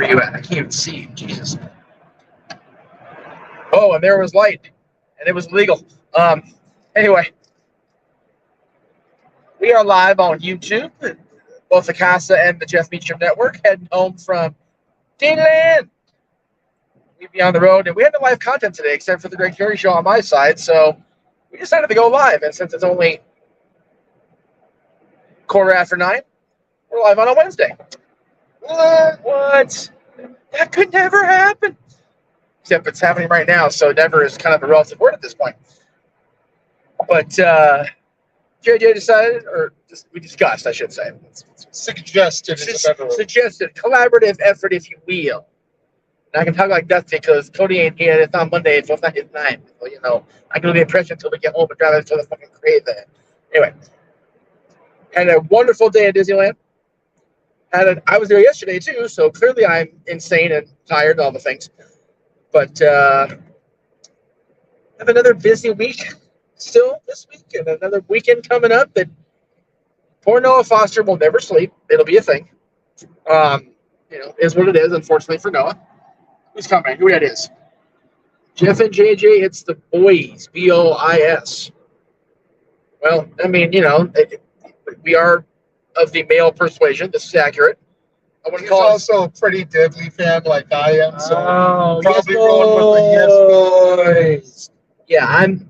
Where you at? I can't even see you. Jesus. Oh, and there was light, and it was legal. Anyway, we are live on YouTube, both the Casa and the Jeff Meacham Network, heading home from Disneyland. We'd be on the road, and we had no live content today, except for the Greg Carey Show on my side, so we decided to go live. And since it's only 9:15, we're live on a Wednesday. What? That could never happen. Except it's happening right now, so never is kind of a relative word at this point. But JJ decided, or we discussed, I should say. Suggested, collaborative effort, if you will. And I can talk like that because Cody ain't here. It's on Monday, so it's not his night. So, you know, I can do the impression until we get home and drive it to the fucking crave there. Anyway, had a wonderful day at Disneyland. I was there yesterday, too, so clearly I'm insane and tired and all the things. But have another busy week still this week and another weekend coming up that poor Noah Foster will never sleep. It'll be a thing. Is what it is, unfortunately, for Noah. Who's coming? Who that is? Jeff and JJ, it's the boys, B-O-I-S. Well, I mean, we are of the male persuasion. This is accurate. He's also a pretty deadly fan like I am, so probably yes, rolling with the yes boys. Yeah, I'm.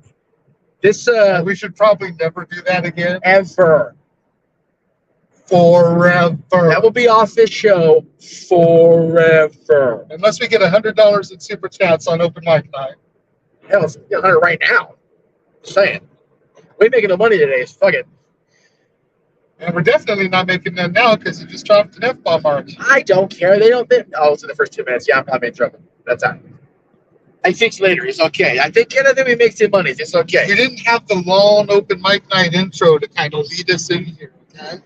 This we should probably never do that again. Ever. Forever. That will be off this show forever. Unless we get $100 in super chats on open mic night. Hell, it's 100 right now. Just saying. We ain't making no money today. So fuck it. And we're definitely not making that now because you just dropped an F-bomb mark. I don't care. It's in the first 2 minutes. Yeah, I'm probably in trouble. That's all right. I fix later. It's okay. I think anything we make some money. It's okay. You didn't have the long open mic night intro to kind of lead us in here, okay?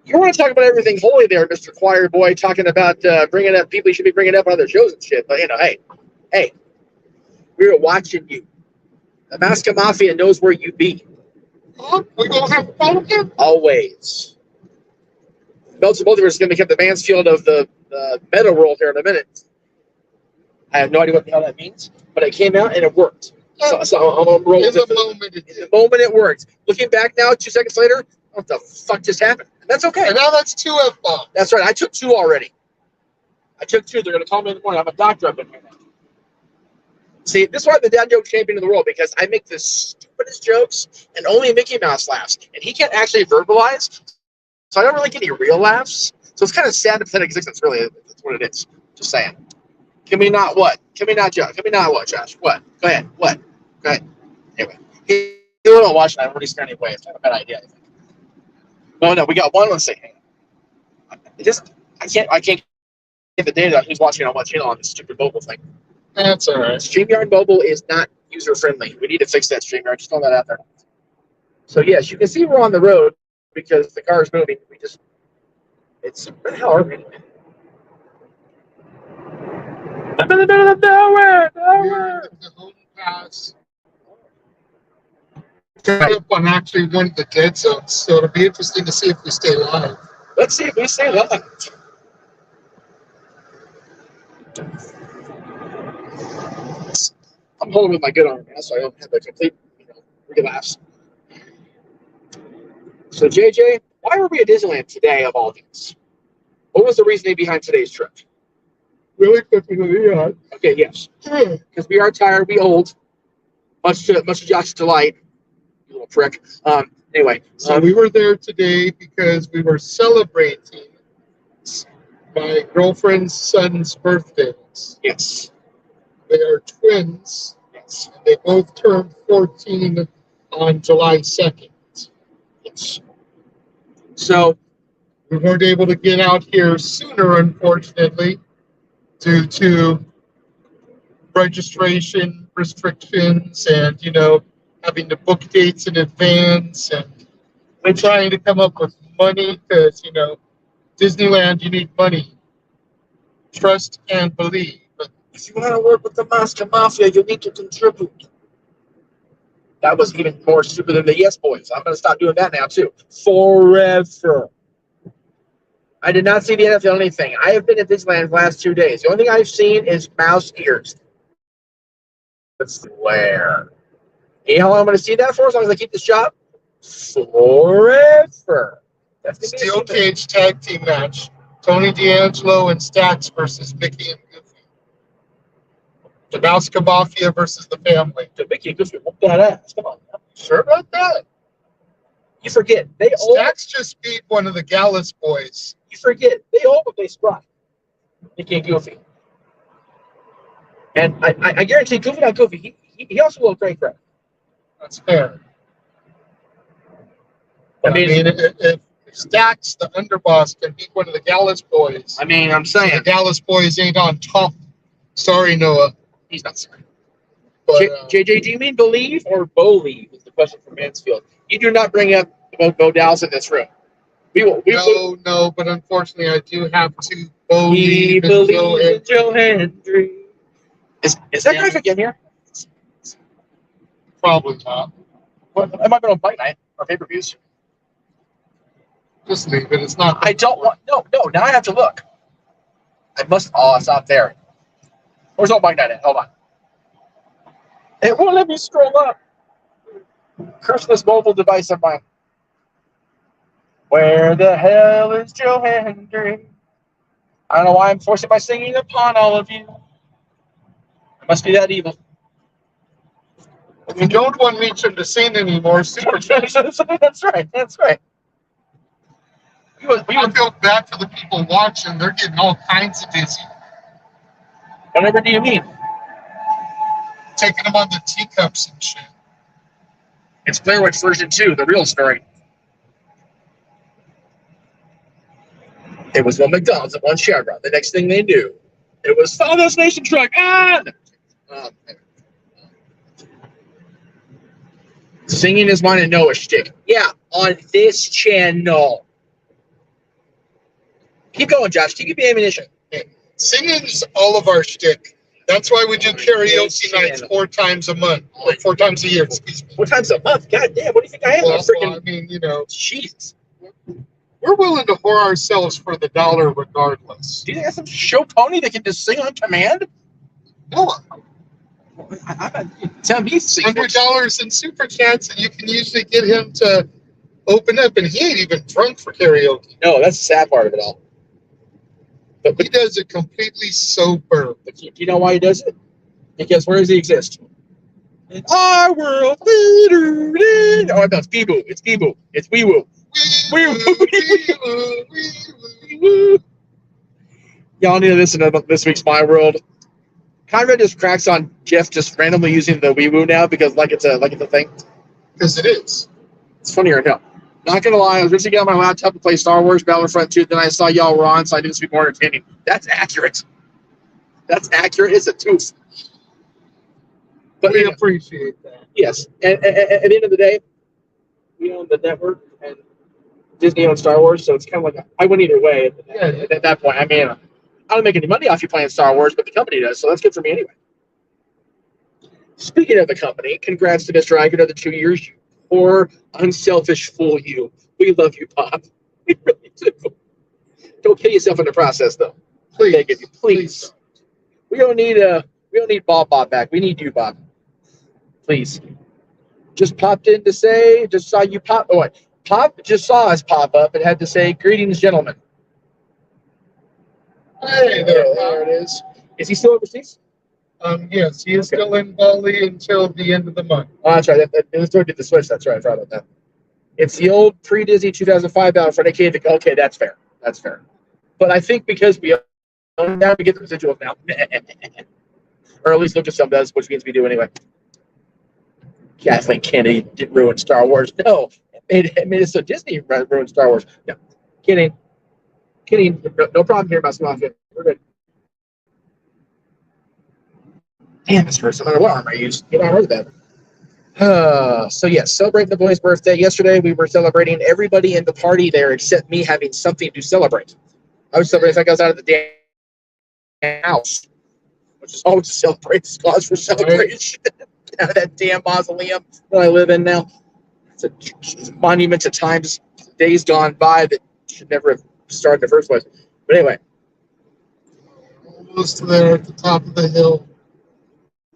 You want to talk about everything holy there, Mr. Choir Boy, talking about bringing up people you should be bringing up on other shows and shit. But, hey, we were watching you. The Maska Mafia knows where you be. We gonna have fun again? Always. Belts and Multiverse is going to become the Mansfield of the meta world here in a minute. I have no idea what the hell that means, but it came out and it worked. So I'm going to roll with it. In the moment it worked. Looking back now, 2 seconds later, what the fuck just happened? And that's okay. And now that's 2 F-bombs. That's right. I took 2 already. They're going to call me in the morning. I'm a doctor up in here now. See, this is why I'm the dad joke champion of the world, because I make the stupidest jokes and only Mickey Mouse laughs. And he can't actually verbalize, so I don't really get any real laughs. So it's kind of sad and pathetic existence, really. That's what it is. Just saying. Can we not what? Can we not Josh? Can we not what, Josh? What? Go ahead. What? Go ahead. Anyway. You don't watch it. I already scared anyway. It's not a bad idea, I think. No, we got one. Let's see. I can't get the data on who's watching on what channel on this stupid mobile thing. That's all right. StreamYard Mobile is not user-friendly. We need to fix that, StreamYard. Just throw that out there. So, yes, you can see we're on the road because the car is moving. It's where the hell are we? I'm in the middle of nowhere. The home pass. Up on actually one of the dead zones, so it'll be interesting to see if we stay live. Let's see if we stay live. I'm holding with my good arm now, so I don't have the complete, relapse. So, JJ, why were we at Disneyland today of all things? What was the reasoning behind today's trip? Really quickly, yeah. Okay, yes. Because we are tired, we old. Much to Josh's delight. You little prick. Anyway. So we were there today because we were celebrating my girlfriend's son's birthdays. Yes. They are twins. Yes. And they both turned 14 on July 2nd. Yes. So we weren't able to get out here sooner, unfortunately, due to registration restrictions and, having to book dates in advance. And we're trying to come up with money because, Disneyland, you need money. Trust and believe. If you want to work with the Maska Mafia, you need to contribute. That was even more stupid than the Yes Boys. I'm going to stop doing that now, too. Forever. I did not see the NFL anything. I have been at Disneyland the last 2 days. The only thing I've seen is mouse ears. That's where. You know how long I'm going to see that for? As long as I keep the shop? Forever. That's Steel cage tag team match. Tony D'Angelo and Stax versus Mickey and Goofy. The Mouse Mafia versus the family. The Mickey and Goofy whoop that ass. Come on. Sure about that? You forget. They all. Stax just beat one of the Gallus boys. You forget. They all but they spry. Mickey and Goofy. And I guarantee Goofy not Goofy. He also will great crap. That's fair. I mean, if Stax, the underboss, can beat one of the Gallus boys. I mean, I'm saying. The Gallus boys ain't on top. Sorry, Noah. He's not sorry. But, JJ, do you mean believe or believe is the question from Mansfield. You do not bring up Bo Dallas in this room. No, but unfortunately, I do have to believe in Joe Hendry. Is that graphic in here? Probably not. What, it might have been on Fight Night or pay-per-views. Just leave it. It's not. I don't want. No. Now I have to look. I must. Oh, it's not there. Where's all Fight Night at? Hold on. It won't let me scroll up. Curse this mobile device of mine. Where the hell is Joe Hendry? I don't know why I'm forcing my singing upon all of you. I must be that evil. If you don't want Meacham to sing anymore, super chat. That's right. I feel bad for the people watching. They're getting all kinds of dizzy. Whatever do you mean? Taking them on the teacups and shit. It's Blair Witch version 2, the real story. It was one McDonald's and one Chevron. The next thing they knew, it was Final Destination truck. Singing is mine and Noah shtick. Yeah, on this channel. Keep going, Josh. Keep the ammunition. Singing's all of our shtick. That's why we do karaoke nights 4 times a month. Or 4 times a year, excuse me. 4 times a month? God damn, what do you think I am? Well, I mean, Jesus. We're willing to whore ourselves for the dollar regardless. Do you think that's some show pony that can just sing on command? No. Tell me $100 in super chats, and you can usually get him to open up, and he ain't even drunk for karaoke. No, that's the sad part of it all. But he does it completely sober. But do you know why he does it? Because where does he exist? In our world. Oh, no, it's Bee-Boo. It's Bee-Boo. It's Wee-Woo. Wee-Woo. Y'all need to listen to this week's My World. Conrad just cracks on Jeff just randomly using the Wee-Woo now because like it's a thing. Because it is. It's funnier no. Not gonna lie, I was reaching out my laptop to play Star Wars Battlefront 2, then I saw y'all were on, so I didn't speak more entertaining. That's accurate. That's accurate. It's a tooth. But we appreciate that. Yes. And at the end of the day, we own the network and Disney owns Star Wars, so it's kind of like I win either way at that point. I mean, I don't make any money off you playing Star Wars, but the company does, so that's good for me anyway. Speaking of the company, congrats to Mr. Iger, another 2 years. You poor, unselfish fool, you. We love you, Pop. We really do. Don't kill yourself in the process, though. Please. We don't need Bob back. We need you, Bob. Please. Just popped in to say, just saw you pop. Oh, Pop just saw us pop up and had to say, greetings, gentlemen. Hey there it is. Is he still overseas? Yes, he is still in Bali until the end of the month. Oh, that's right. Let's do the switch. That's right. I forgot about that. It's the old pre-Disney 2005 Battlefront. Okay, that's fair. That's fair. But I think because we own now, we get the residuals now. Or at least Lucasfilm does, which means we do anyway. Kathleen Kennedy didn't ruin Star Wars. No, it made it so Disney ruined Star Wars. No, kidding. No problem here about Mafia. We're good. Damn, this hurts. No matter what arm I use, get out of that. So yes, celebrating the boy's birthday. Yesterday we were celebrating everybody in the party there except me having something to celebrate. I was celebrating like I was out of the damn house, which is always a celebration, cause for celebration. Get out of that damn mausoleum that I live in now. It's a monument to times, days gone by that should never have start in the first place. But anyway, Almost there at the top of the hill.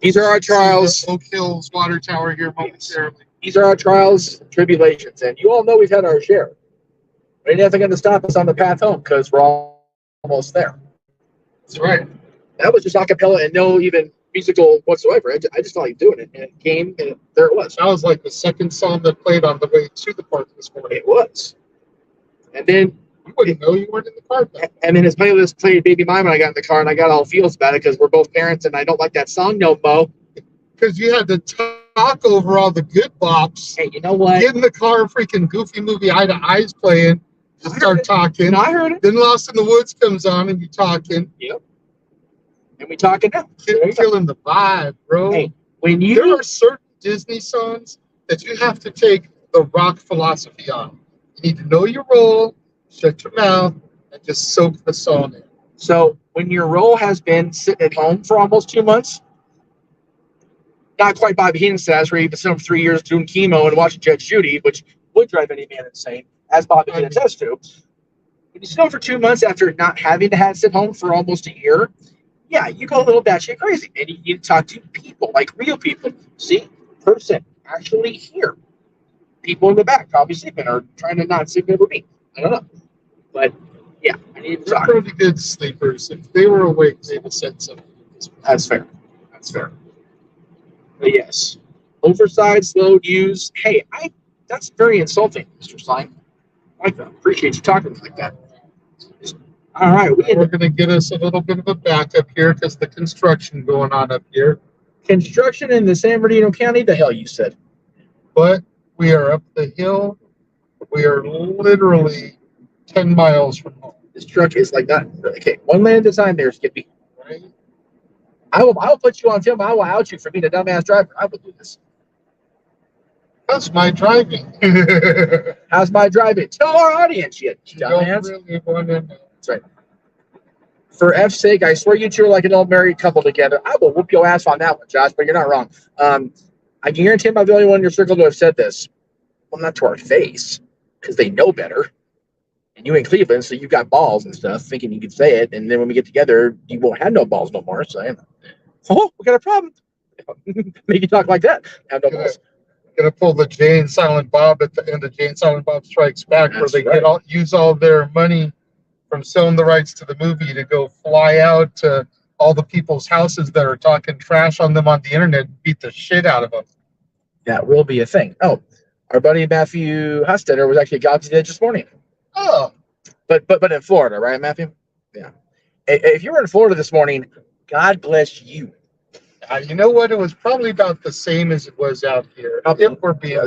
these are our trials. See the Oak Hills water tower here momentarily. These are our trials, tribulations, and you all know we've had our share. But ain't nothing going to stop us on the path home because we're almost there. That's right. That was just a cappella and no even musical whatsoever. I just felt like doing it, and it came, and there it was. That was like the second song that played on the way to the park this morning. It was. And then You wouldn't know you weren't in the car. And then his playlist played Baby Mine when I got in the car, and I got all feels about it because we're both parents, and I don't like that song no mo. Because you had to talk over all the good bops. Hey, you know what? Get in the car, freaking Goofy Movie Eye to Eyes playing. Just start talking. No, I heard it. Then Lost in the Woods comes on, and you talking. Yep. And we talking now. Feeling the vibe, bro. Hey, when There you are certain Disney songs that you have to take the rock philosophy on. You need to know your role, shut your mouth, and just soak the song in. so when your role has been sitting at home for almost 2 months, not quite Bobby Heenan status, where you've been sitting for 3 years doing chemo and watching Judge Judy, which would drive any man insane, as Bobby Heenan says to. When you sit home for 2 months after not having to have sit home for almost a year, yeah, you go a little batshit crazy, and you need to talk to people, like real people. See, person actually here. People in the back probably sleeping or trying to not sleep over me. I don't know, but yeah, I need to They're talk. pretty good sleepers. If they were awake, they'd have said something. That's fair. That's fair. But yes, oversized, slow use. Hey, that's very insulting, Mr. Stein. I like that. Appreciate you talking like that. All right, We're going to get us a little bit of a backup here because the construction going on up here. Construction in the San Bernardino County. The hell you said. But we are up the hill. We are literally 10 miles from home. This truck is like that. Okay, one lane at a time there, Skippy. Right? I will put you on film. I will out you for being a dumbass driver. I will do this. That's my driving. How's my driving? Tell our audience, you don't dumbass. really want to know. That's right. For F's sake, I swear you two are like an old married couple together. I will whoop your ass on that one, Josh, but you're not wrong. I can guarantee I'm the only one in your circle to have said this. Well, not to our face, because they know better. And you in Cleveland, so you got balls and stuff, thinking you could say it. And then when we get together, you won't have no balls no more. So, oh, we got a problem. Make you talk like that. Have no balls. Gonna pull the Jay and Silent Bob at the end of Jay and Silent Bob Strikes Back, That's where they right. use all their money from selling the rights to the movie to go fly out to all the people's houses that are talking trash on them on the internet and beat the shit out of them. That will be a thing. Oh, our buddy Matthew Hustetter was actually got dead this morning. Oh, But in Florida, right, Matthew? Yeah. If you were in Florida this morning, God bless you. you know what? It was probably about the same as it was out here. If we're being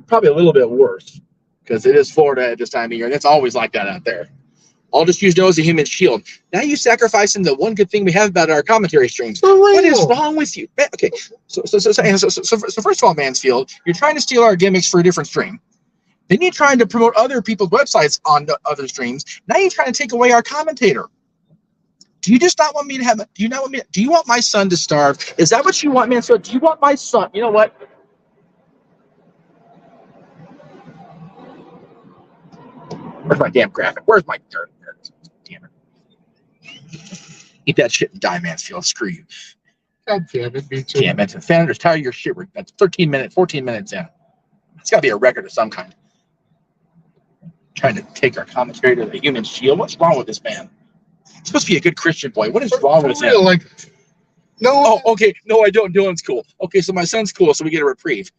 Probably a little bit worse because it is Florida at this time of year, and it's always like that out there. I'll just use no as a human shield. Now you sacrificing the one good thing we have about our commentary streams. What is wrong with you? Okay, so first of all, Mansfield, you're trying to steal our gimmicks for a different stream. Then you're trying to promote other people's websites on the other streams. Now you're trying to take away our commentator. Do you just not want me to have? Do you not want me? Do you want my son to starve? Is that what you want, Mansfield? Do you want my son? You know what? Where's my damn graphic? Where's my dirt? Damn it! Eat that shit and die, Mansfield. Screw you. God damn it, me too. Damn it! Fander's tired of your shit. That's 13 minutes, 14 minutes in. It's got to be a record of some kind. Trying to take our commentary to the human shield. What's wrong with this man? He's supposed to be a good Christian boy. What is wrong with him? Like, no. Oh, okay. No, I don't. Dylan's cool. Okay, so my son's cool, so we get a reprieve.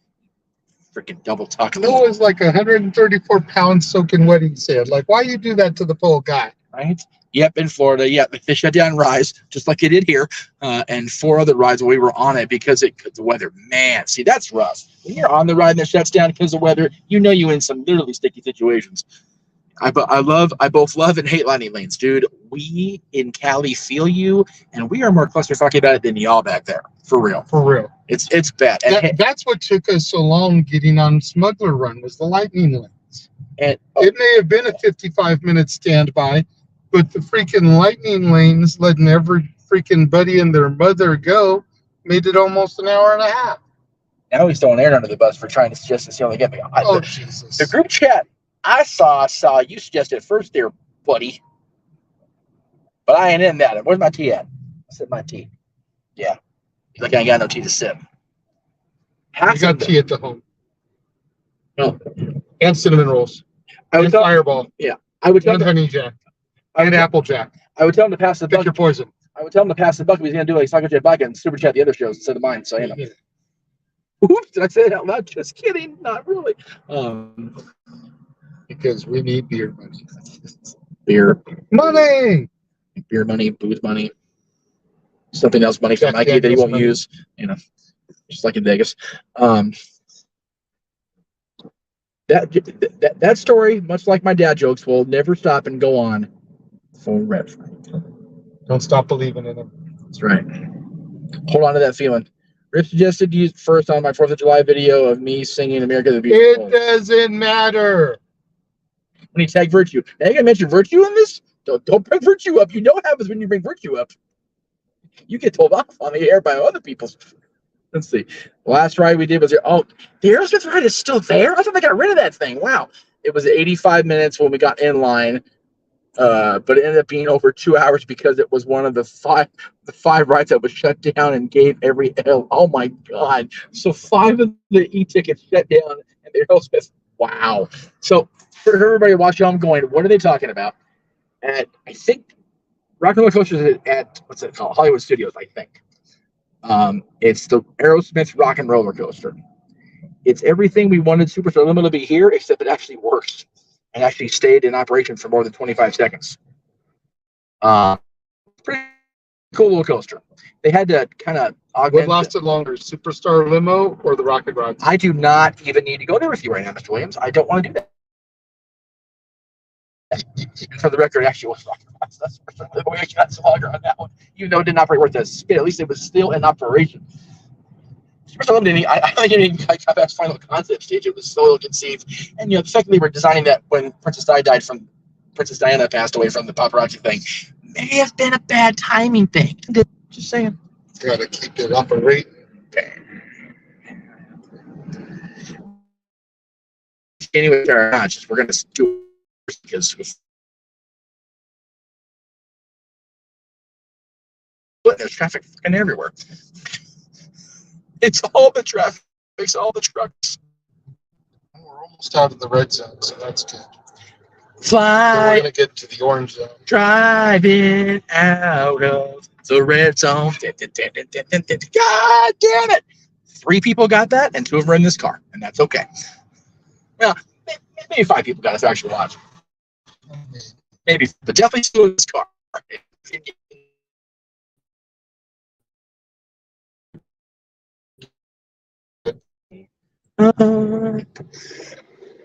Freaking double talk. Noah's like 134 pounds soaking wet, he said. Like, why you do that to the poor guy? Right? Yep, in Florida. Yep, they shut down Rise, just like they did here, and 4 other rides we were on it because the weather. Man, see, that's rough. When you're on the ride and it shuts down because of weather, you know you're in some literally sticky situations. I both love and hate lightning lanes, dude. We in Cali feel you, and we are more clusterfucky about it than y'all back there. For real. For real. It's bad. And that's what took us so long getting on Smuggler Run was the lightning lanes. And it may have been a 55-minute standby, but the freaking lightning lanes letting every freaking buddy and their mother go made it almost an hour and a half. Now he's throwing Aaron under the bus for trying to suggest this. Only get me. Jesus. The group chat I saw you suggested first there, buddy. But I ain't in that. Where's my tea at? I said my tea. Yeah. He's like, I ain't got no tea to sip. I got tea at the home. No. And cinnamon rolls. And Fireball. Yeah. I would tell him honey jack. And Applejack. I would tell him to pass the buck. Pick your poison. I would tell him to pass the buck if he's going to do like Psycho Jet Buck and super chat the other shows instead of mine. So, you know. Oops, did I say that out loud? Just kidding. Not really. Because we need beer money. Beer money. Beer money, booze money. Something else money from Mikey that he won't use. You know, just like in Vegas. That story, much like my dad jokes, will never stop and go on forever. Don't stop believing in them. That's right. Hold on to that feeling. Rip suggested use first on my 4th of July video of me singing America the Beautiful. It doesn't matter. When he tagged Virtue. Now you gonna mention Virtue in this? Don't bring Virtue up. You know what happens when you bring Virtue up. You get told off on the air by other people. Let's see. The last ride we did was there. Oh, the Aerosmith ride is still there? I thought they got rid of that thing. Wow. It was 85 minutes when we got in line. But it ended up being over 2 hours because it was one of the five rides that was shut down and gave every L. Oh my God. So 5 of the e-tickets shut down and the Aerosmith. Wow. So for everybody watching, I'm going, what are they talking about? At, I think, Rock and Roller Coasters at, what's it called? Hollywood Studios, I think. It's the Aerosmith Rock and Roller Coaster. It's everything we wanted Superstar Limo to be here, except it actually works and actually stayed in operation for more than 25 seconds. Pretty cool little coaster. They had to kind of augment. What lasted longer, Superstar Limo or the Rocket Rods? I do not even need to go there with you right now, Mr. Williams. I don't want to do that. For the record, actually was Rocket Rods. That's the way I got so longer on that one. Even though it didn't operate worth a spin, at least it was still in operation. Superstar Limo didn't. I think it got past final concept stage. It was so ill-conceived, and the fact that they were designing that when Princess Diana passed away from the paparazzi thing may have been a bad timing thing. Just saying. Gotta keep it operating. Anyway, we're going to do it because there's traffic fucking everywhere. It's all the traffic. It's all the trucks. We're almost out of the red zone, so that's good. Fly. So we're going to get to the orange zone. Driving out of the red zone. God damn it. 3 people got that, and 2 of them are in this car, and that's okay. Well, maybe 5 people got it if they're actually watching. Maybe, but definitely 2 in this car.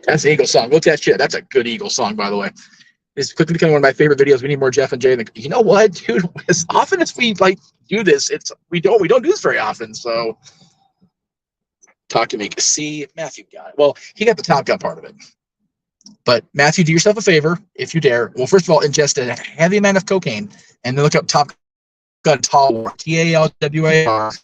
That's the Eagle song. Look at that shit. That's a good Eagle song, by the way. It's quickly becoming one of my favorite videos. We need more Jeff and Jay. You know what, dude? As often as we do this, we don't do this very often. So talk to me. See, Matthew got it. Well, he got the Top Gun part of it. But Matthew, do yourself a favor if you dare. Well, first of all, ingest a heavy amount of cocaine and then look up Top Gun Talwar. TALWAR.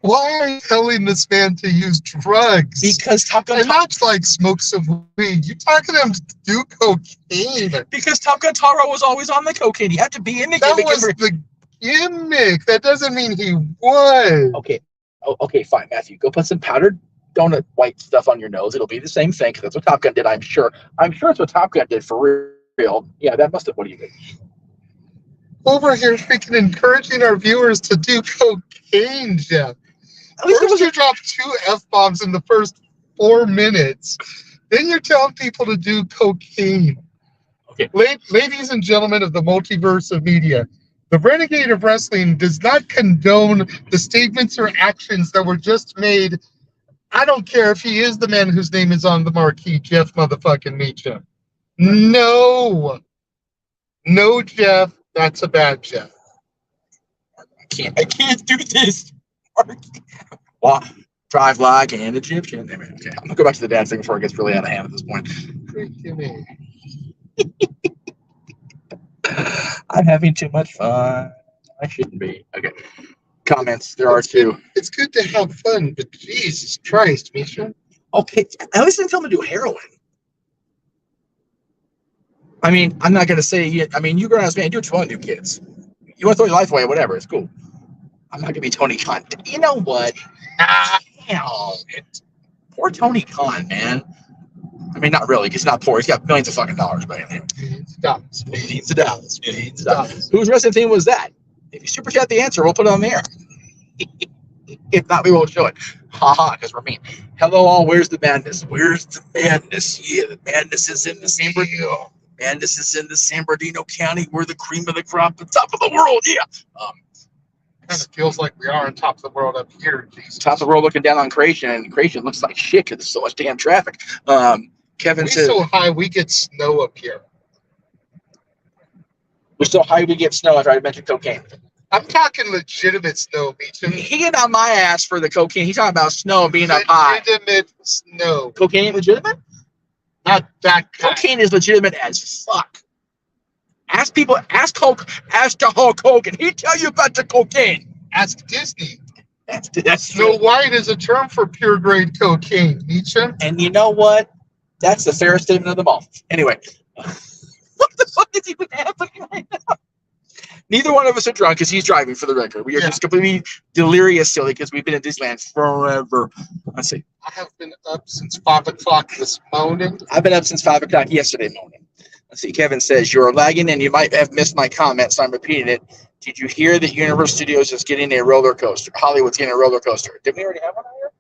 Why are you telling this man to use drugs? Because Top Gun... And not like smoke some weed. You're talking to him to do cocaine. Because Top Gun Taro was always on the cocaine. You have to be in the gimmick. That was the gimmick. That doesn't mean he was. Okay. Oh, okay, fine, Matthew. Go put some powdered donut white stuff on your nose. It'll be the same thing, because that's what Top Gun did, I'm sure. I'm sure it's what Top Gun did for real. Yeah, that must have... What do you think? Over here freaking encouraging our viewers to do cocaine, Jeff. At least first you dropped 2 F-bombs in the first 4 minutes. Then you're telling people to do cocaine. Okay. Ladies and gentlemen of the multiverse of media, the Renegade of Wrestling does not condone the statements or actions that were just made. I don't care if he is the man whose name is on the marquee, Jeff motherfucking Meacham. No. No, Jeff. That's a bad Jeff. I can't do this. Well, drive like an Egyptian. Okay, I'm gonna go back to the dad thing before it gets really out of hand at this point. I'm having too much fun. I shouldn't be. Okay. Comments. There are 2. It's good to have fun, but Jesus Christ, Misha. Okay, I always didn't tell him to do heroin. I mean, I'm not gonna say. I mean, you grown ass man, do what you want to do, kids. You want to throw your life away, whatever. It's cool. I'm not gonna be Tony Khan. You know what? Damn, poor Tony Khan, man. I mean, not really. He's not poor. He's got millions of fucking dollars, but Millions of dollars. millions of dollars. Millions of dollars. Whose wrestling theme was that? If you super chat the answer, we'll put it on the air. If not, we won't show it. Haha, because we're mean. Hello, all. Where's the madness? Where's the madness? Yeah, the madness is in the San Bernardino. Madness is in the San Bernardino County. We're the cream of the crop, the top of the world. Yeah. Kind of feels like we are on top of the world up here. Jesus. Top of the world looking down on Creation, and Creation looks like shit because there's so much damn traffic. Kevin says, so high we get snow up here. we're so high we get snow after I mentioned cocaine. I'm talking legitimate snow, Meacham. He get on my ass for the cocaine. He's talking about snow being up high. Legitimate snow. Cocaine ain't legitimate? Not that kind. Cocaine is legitimate as fuck. Ask people, ask the Hulk Hogan. He'll tell you about the cocaine. Ask Disney. That's Snow true. White is a term for pure grade cocaine, Meacham. And you know what? That's the fairest statement of them all. Anyway, what the fuck is even happening right now? Neither one of us are drunk because he's driving, for the record. We are just completely delirious silly because we've been in Disneyland forever. Let's see. I have been up since 5 o'clock this morning. I've been up since 5 o'clock yesterday morning. Let's see. Kevin says, you're lagging and you might have missed my comment, so I'm repeating it. Did you hear that Universal Studios is getting a roller coaster? Hollywood's getting a roller coaster. Didn't we already have one here?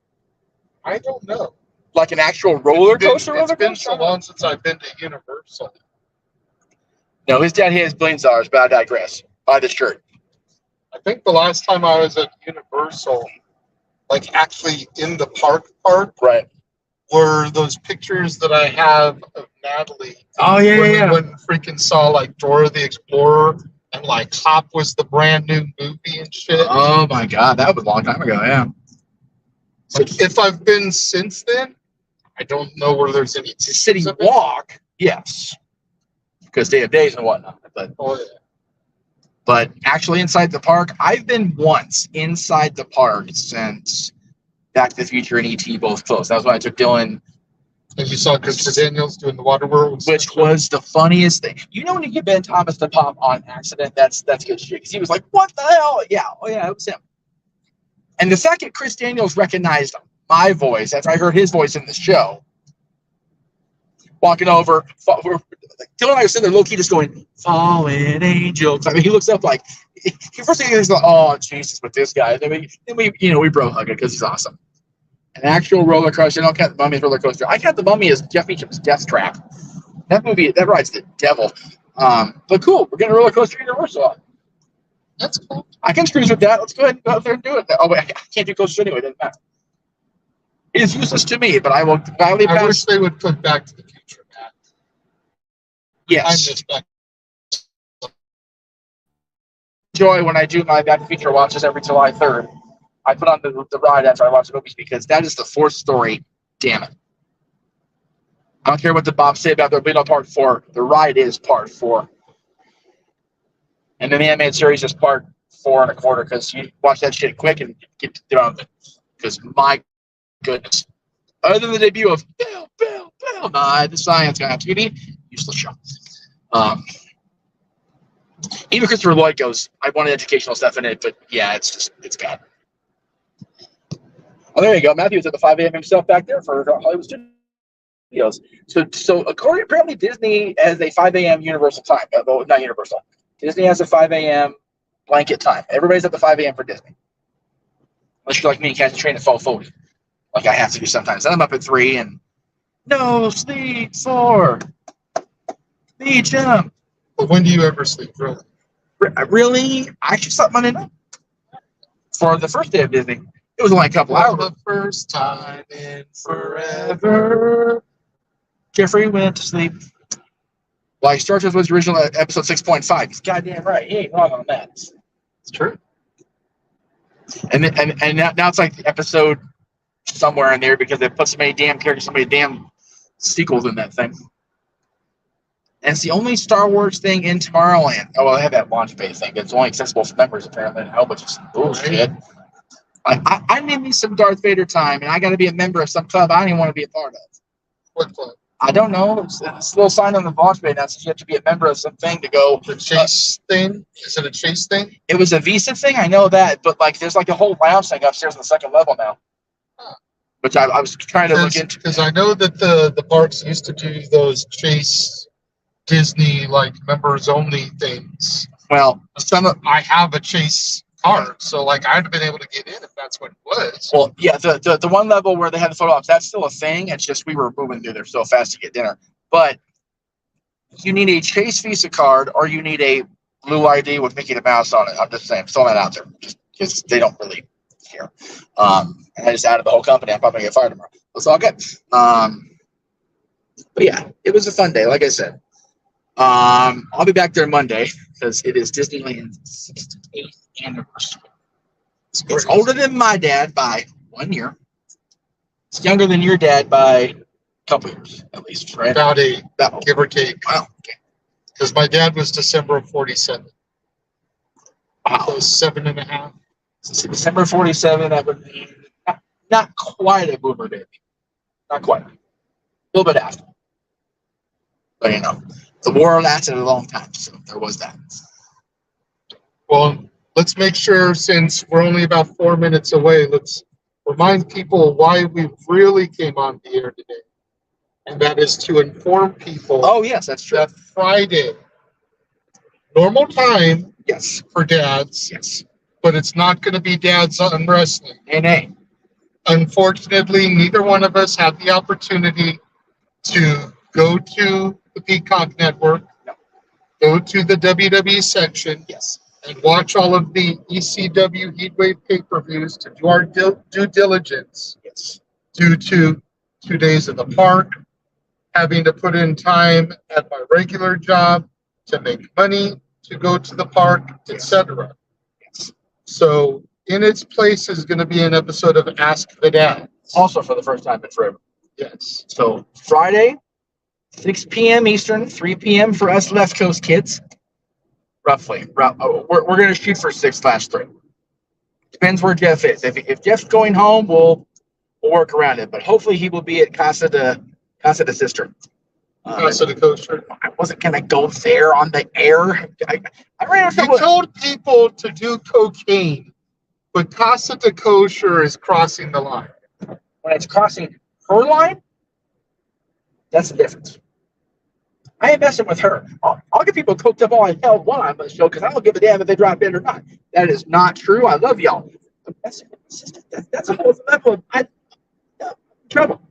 I don't know. Like an actual roller coaster? It's been so long since I've been to Universal. No, his dad has billions of dollars, but I digress. Buy the shirt. I think the last time I was at Universal, like actually in the park, Right. were those pictures that I have of Natalie. Oh, yeah, when yeah. we went and freaking saw like Dora the Explorer and like Hop was the brand new movie and shit. Oh, my God. That was a long time ago, yeah. Like, if I've been since then, I don't know where there's any City pictures of it. Walk, yes. Because they have days and whatnot. Oh, yeah. But actually inside the park, I've been once inside the park since Back to the Future and E.T. both closed. That was when I took Dylan. And you saw Christopher Daniels doing the water world. Which was the funniest thing. You know when you get Ben Thomas to pop on accident, that's good shit. Because he was like, what the hell? Yeah, oh yeah, it was him. And the fact that Chris Daniels recognized my voice after I heard his voice in the show, walking over, Dylan and I are sitting there low-key just going, fallen angels. I mean, he looks up like, first thing he's like, oh, Jesus, with this guy. Then we bro hug it because he's awesome. An actual roller coaster. I don't count the Mummy as roller coaster. I count the Mummy as Jeff Beacham's Death Trap. That movie, that rides the devil. But cool, we're getting a roller coaster Universal. That's cool. I can cruise with that. Let's go ahead and go out there and do it. Oh, wait, I can't do coaster anyway. It doesn't matter. It is useless to me, but I will gladly I pass. wish they would put Back to the Future back. I Yes. miss Back. Enjoy when I do my Back to the Future watches every July 3rd. I put on the ride after I watch the movies because that is the fourth story. Damn it. I don't care what the Bob say about there being no part 4. The ride is part 4. And then the animated series is part 4 1/4 because you watch that shit quick and get done with it. Because my goodness. Other than the debut of Bill, nah, the science guy on TV, useless show. Even Christopher Lloyd goes, I wanted educational stuff in it, but yeah, it's bad. Oh, there you go. Matthew's at the 5 a.m. himself back there for Hollywood Studios. So apparently Disney has a 5 a.m. Universal time. Well, not Universal. Disney has a 5 a.m. blanket time. Everybody's at the 5 a.m. for Disney. Unless you're like me and catch a train at 12:40. Like I have to do sometimes. Then I'm up at 3 and no sleep for me jump. But when do you ever sleep, really? Really? I actually slept Monday night. For the first day of Disney. It was only a couple hours. For the first time in Forever. Jeffrey went to sleep. Like Star Trek was original episode 6.5. He's goddamn right. He ain't wrong on that. It's true. And now it's like episode somewhere in there because they put so many damn characters, so many damn sequels in that thing. And it's the only Star Wars thing in Tomorrowland. Oh, well, they have that launch bay thing. It's only accessible for members, apparently. And a whole bunch of bullshit. I need me some Darth Vader time, and I got to be a member of some club I don't even want to be a part of. What club? I don't know. It's a little sign on the launch pad now says you have to be a member of something to go. The Chase thing? Is it a Chase thing? It was a Visa thing, I know that, but like there's like a whole lounge thing upstairs on the second level now. Which I was trying to look into. Because I know that the parks used to do those Chase Disney like members only things. Well, I have a Chase card, so like I'd have been able to get in if that's what it was. Well, yeah, the one level where they had the photo ops, that's still a thing. It's just we were moving through there so fast to get dinner. But you need a Chase Visa card or you need a blue ID with Mickey the Mouse on it. I'm just saying, throwing that out there, just because they don't really care. And I just added the whole company. I'm probably gonna get fired tomorrow. It's all good. But yeah, it was a fun day. Like I said, I'll be back there Monday because it is Disneyland's 68th anniversary. It's older than my dad by 1 year. It's younger than your dad by a couple years, at least, right? About give or take. Wow. Okay. Because my dad was December of 47. Wow. So 7.5. So December 47, that would be not quite a boomer baby. Not quite. A little bit after. But, you know, the war lasted a long time, so there was that. Well, let's make sure, since we're only about 4 minutes away, let's remind people why we really came on the air today. And that is to inform people. Oh, yes, that's true. That Friday, normal time, yes, for dads. Yes. But it's not going to be dads on wrestling. NA. Unfortunately, neither one of us had the opportunity to go to the Peacock Network, go to the WWE section, yes, and watch all of the ECW Heatwave pay-per-views to do our due diligence. Yes. Due to 2 days in the park, having to put in time at my regular job to make money, to go to the park, etc. Yes. So in its place is going to be an episode of Ask the Dad. Also for the first time in forever. Yes. So Friday, 6 p.m. Eastern, 3 p.m. for us left coast kids. Roughly. We're going to shoot for 6/3. Depends where Jeff is. If Jeff's going home, we'll work around it. But hopefully he will be at Casa de Sister. Casa de Kosher. I wasn't going to go there on the air. I ran out of You told people to do cocaine, but Casa de Kosher is crossing the line. When it's crossing her line, that's the difference. I ain't messing with her. I'll get people coked up all I hell want on the show because I don't give a damn if they drop in or not. That is not true. I love y'all. But that's a whole level of trouble.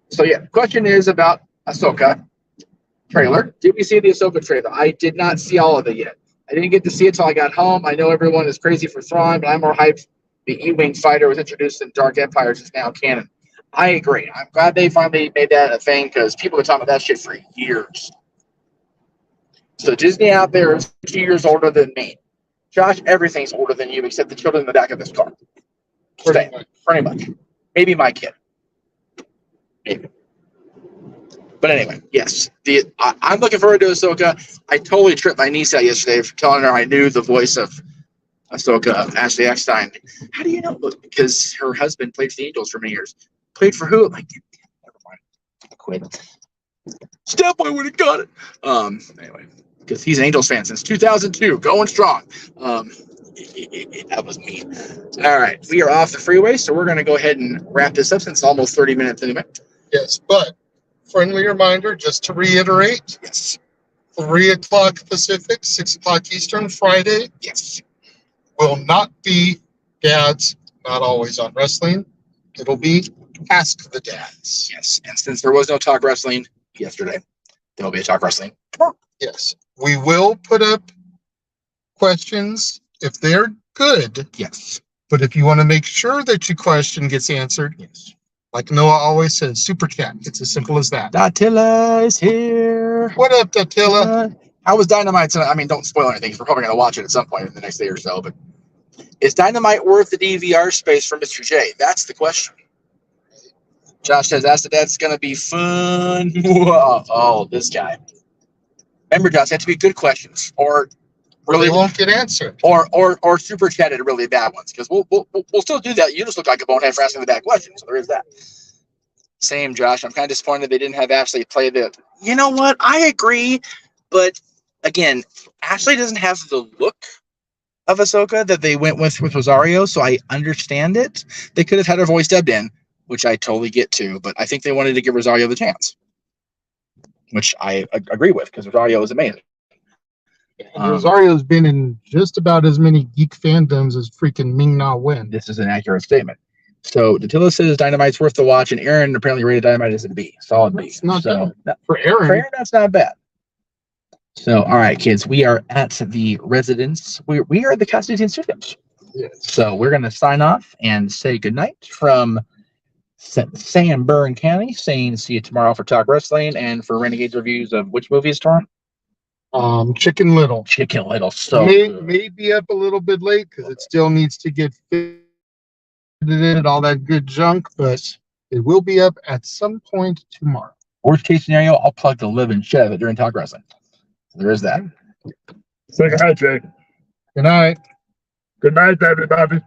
So yeah, the question is about Ahsoka trailer. Did we see the Ahsoka trailer? I did not see all of it yet. I didn't get to see it till I got home. I know everyone is crazy for Thrawn, but I'm more hyped. The E-Wing fighter was introduced in Dark Empire, which is now canon. I agree. I'm glad they finally made that a thing because people have been talking about that shit for years. So Disney out there is 2 years older than me. Josh, everything's older than you except the children in the back of this car. Pretty much. Maybe my kid. Maybe. But anyway, yes. I'm looking forward to Ahsoka. I totally tripped my niece out yesterday for telling her I knew the voice of Ahsoka, Ashley Eckstein. How do you know? Because her husband played for the Angels for many years. Played for who? I'm like, never mind. I quit. Stepboy would have got it. Anyway, because he's an Angels fan since 2002, going strong. That was me. All right, we are off the freeway, so we're going to go ahead and wrap this up since it's almost 30 minutes anyway. Yes, but friendly reminder, just to reiterate. Yes. 3 o'clock Pacific, 6 o'clock Eastern, Friday. Yes. Will not be Dads, not always on wrestling. It'll be Ask the Dads. Yes, and since there was no Talk Wrestling yesterday, there will be a Talk Wrestling tomorrow. Yes, we will put up questions if they're good. Yes. But if you want to make sure that your question gets answered, yes, like Noah always says, super chat. It's as simple as that. Datilla is here. What up, Datilla? How was Dynamite tonight? I mean, don't spoil anything. We're probably going to watch it at some point in the next day or so. But is Dynamite worth the DVR space for Mr. J? That's the question. Josh says, Ask the Dad's going to be fun. Whoa. Oh, this guy. Remember, Josh, they have to be good questions, or really they won't get answered, or super chatted really bad ones. Because we'll still do that. You just look like a bonehead for asking the bad questions. So there is that. Same, Josh. I'm kind of disappointed they didn't have Ashley play the. You know what? I agree, but again, Ashley doesn't have the look of Ahsoka that they went with Rosario, so I understand it. They could have had her voice dubbed in, which I totally get to, but I think they wanted to give Rosario the chance, which I agree with because Rosario is amazing. And Rosario's been in just about as many geek fandoms as freaking Ming-Na Wen. This is an accurate statement. So Datilla says Dynamite's worth the watch, and Aaron apparently rated Dynamite as a B, solid B. That's not so bad. For Aaron, that's not bad. So, all right, kids, we are at the residence. We are at the Constantine Studios. yes. So we're going to sign off and say goodnight from Sam Burn County, saying see you tomorrow for Talk Wrestling and for Renegades reviews of which movies tomorrow? Chicken Little. Chicken Little. So may be up a little bit late because it still needs to get fitted in and all that good junk, but it will be up at some point tomorrow. Worst case scenario, I'll plug the living shit out of it during Talk Wrestling. So there is that. Say hi, Jay. Good night. Good night, everybody.